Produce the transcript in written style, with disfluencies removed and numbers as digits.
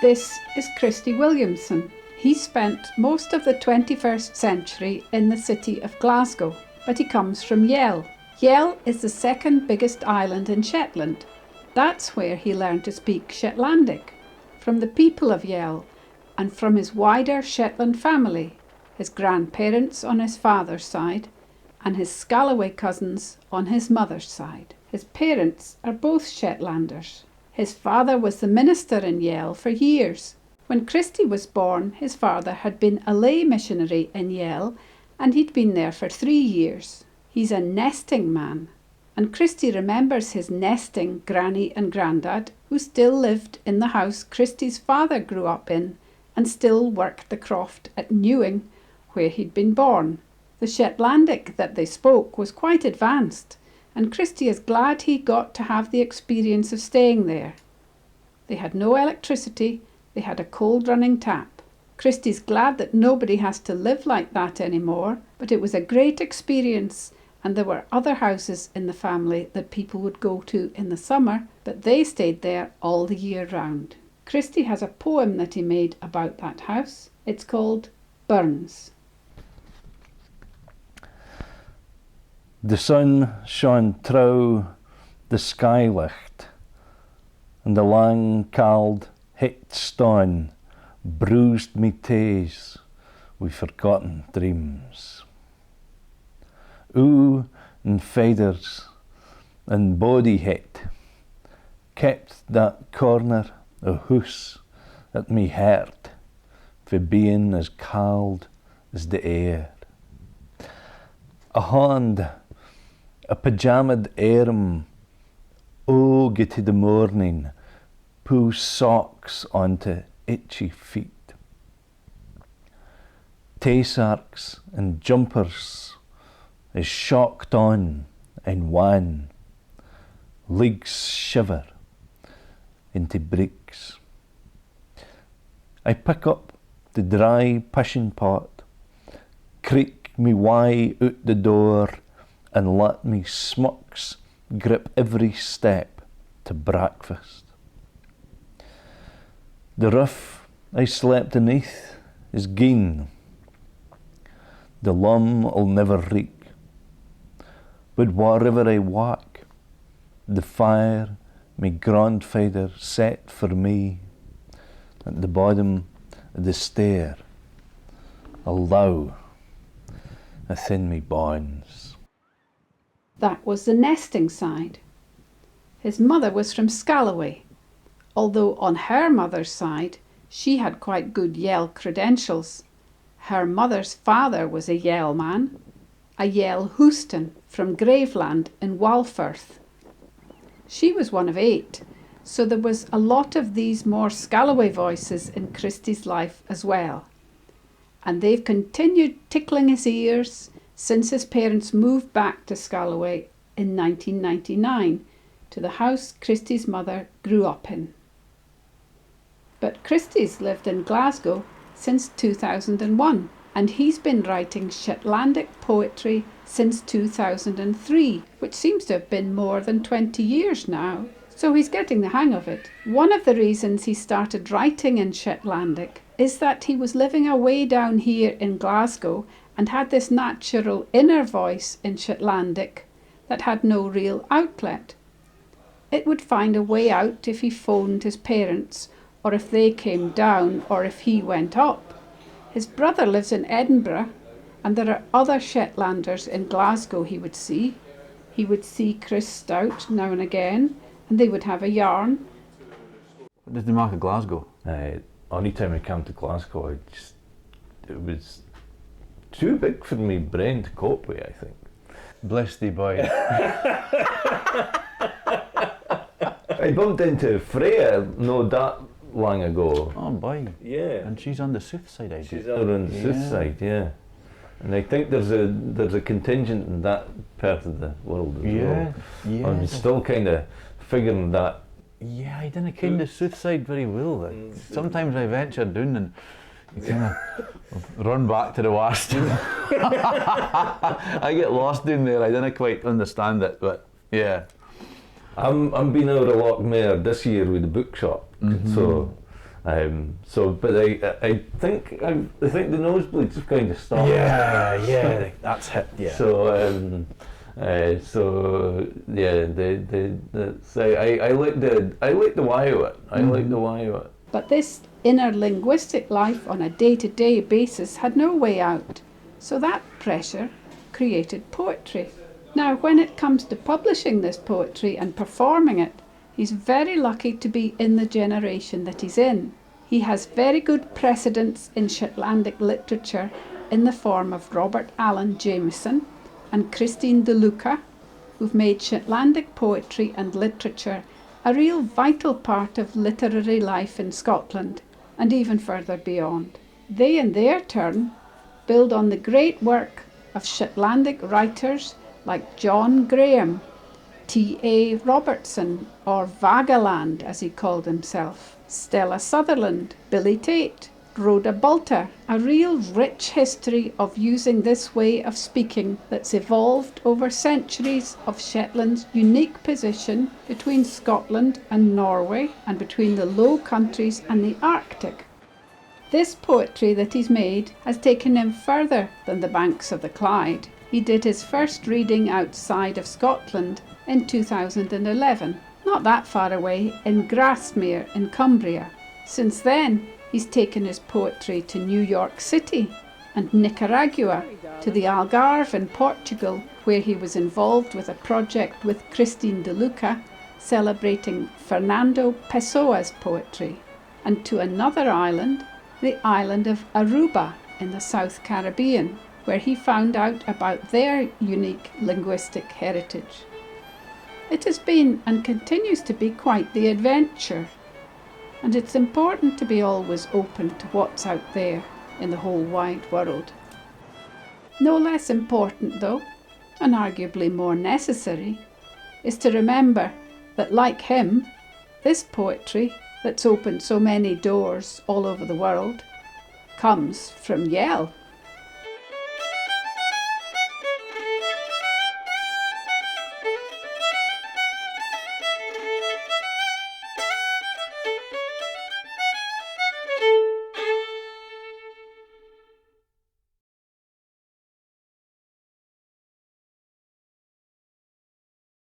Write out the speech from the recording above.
This is Christie Williamson. He spent most of the 21st century in the city of Glasgow, but he comes from Yell. Yell is the second biggest island in Shetland. That's where he learned to speak Shetlandic, from the people of Yell and from his wider Shetland family, his grandparents on his father's side and his Scalloway cousins on his mother's side. His parents are both Shetlanders. His father was the minister in Yell for years. When Christie was born, his father had been a lay missionary in Yell and he'd been there for 3 years. He's a nesting man, and Christie remembers his nesting granny and grandad, who still lived in the house Christie's father grew up in and still worked the croft at Newing, where he'd been born. The Shetlandic that they spoke was quite advanced, and Christie is glad he got to have the experience of staying there. They had no electricity, they had a cold running tap. Christie's glad that nobody has to live like that anymore, but it was a great experience, and there were other houses in the family that people would go to in the summer, but they stayed there all the year round. Christie has a poem that he made about that house. It's called Burns. The sun shone through the skylicht, and the lang cauld het stone bruised me taes with forgotten dreams. Oe and feathers and body het kept that corner of hoose at me heart for being as cauld as the air. A hand, a pyjama'd arm, oh, get to the morning, pull socks onto itchy feet. Taysarks and jumpers is shocked on and wan, legs shiver into breaks. I pick up the dry pishing pot, creak me way out the door, and let me smucks grip every step to breakfast. The roof I slept beneath is gone. The lum'll never reek. But wherever I walk, the fire my grandfather set for me at the bottom of the stair, allow within me bones. That was the nesting side. His mother was from Scalloway, although on her mother's side she had quite good Yell credentials. Her mother's father was a Yell man, a Yell Houston from Graveland in Walfirth. She was one of 8, so there was a lot of these more Scalloway voices in Christie's life as well. And they've continued tickling his ears since his parents moved back to Scalloway in 1999 to the house Christie's mother grew up in. But Christie's lived in Glasgow since 2001, and he's been writing Shetlandic poetry since 2003, which seems to have been more than 20 years now, so he's getting the hang of it. One of the reasons he started writing in Shetlandic is that he was living away down here in Glasgow and had this natural inner voice in Shetlandic that had no real outlet. It would find a way out if he phoned his parents, or if they came down, or if he went up. His brother lives in Edinburgh, and there are other Shetlanders in Glasgow he would see. He would see Chris Stout now and again, and they would have a yarn. What did they make of Glasgow? Any time I came to Glasgow, it was too big for me brain to cope with, I think. Bless thee, boy. I bumped into Freya no that long ago. Oh boy. Yeah. And she's on the south side, I She's out on the south side, yeah. And I think there's a contingent in that part of the world as well. Yeah. I'm still kind of figuring that. Yeah, I didn't ken the south side very well. Sometimes I venture down and you kind of run back to the west. I get lost down there. I didn't quite understand it, but yeah. I'm been out a lot more this year with the bookshop, so But I think the nosebleeds have kind of stopped. Yeah, that's hit. Yeah. So I like the why of it. I like the why of it. But this inner linguistic life on a day-to-day basis had no way out, so that pressure created poetry. Now, when it comes to publishing this poetry and performing it, he's very lucky to be in the generation that he's in. He has very good precedents in Shetlandic literature in the form of Robert Allen Jameson and Christine de Luca, who've made Shetlandic poetry and literature a real vital part of literary life in Scotland and even further beyond. They, in their turn, build on the great work of Shetlandic writers like John Graham, T.A. Robertson, or Vagaland as he called himself, Stella Sutherland, Billy Tate, Rhoda Bulter, a real rich history of using this way of speaking that's evolved over centuries of Shetland's unique position between Scotland and Norway and between the Low Countries and the Arctic. This poetry that he's made has taken him further than the banks of the Clyde. He did his first reading outside of Scotland in 2011, not that far away, in Grasmere in Cumbria. Since then, he's taken his poetry to New York City and Nicaragua, to the Algarve in Portugal, where he was involved with a project with Christine de Luca celebrating Fernando Pessoa's poetry, and to another island, the island of Aruba in the South Caribbean, where he found out about their unique linguistic heritage. It has been and continues to be quite the adventure, and it's important to be always open to what's out there in the whole wide world. No less important though, and arguably more necessary, is to remember that like him, this poetry that's opened so many doors all over the world comes from Yell.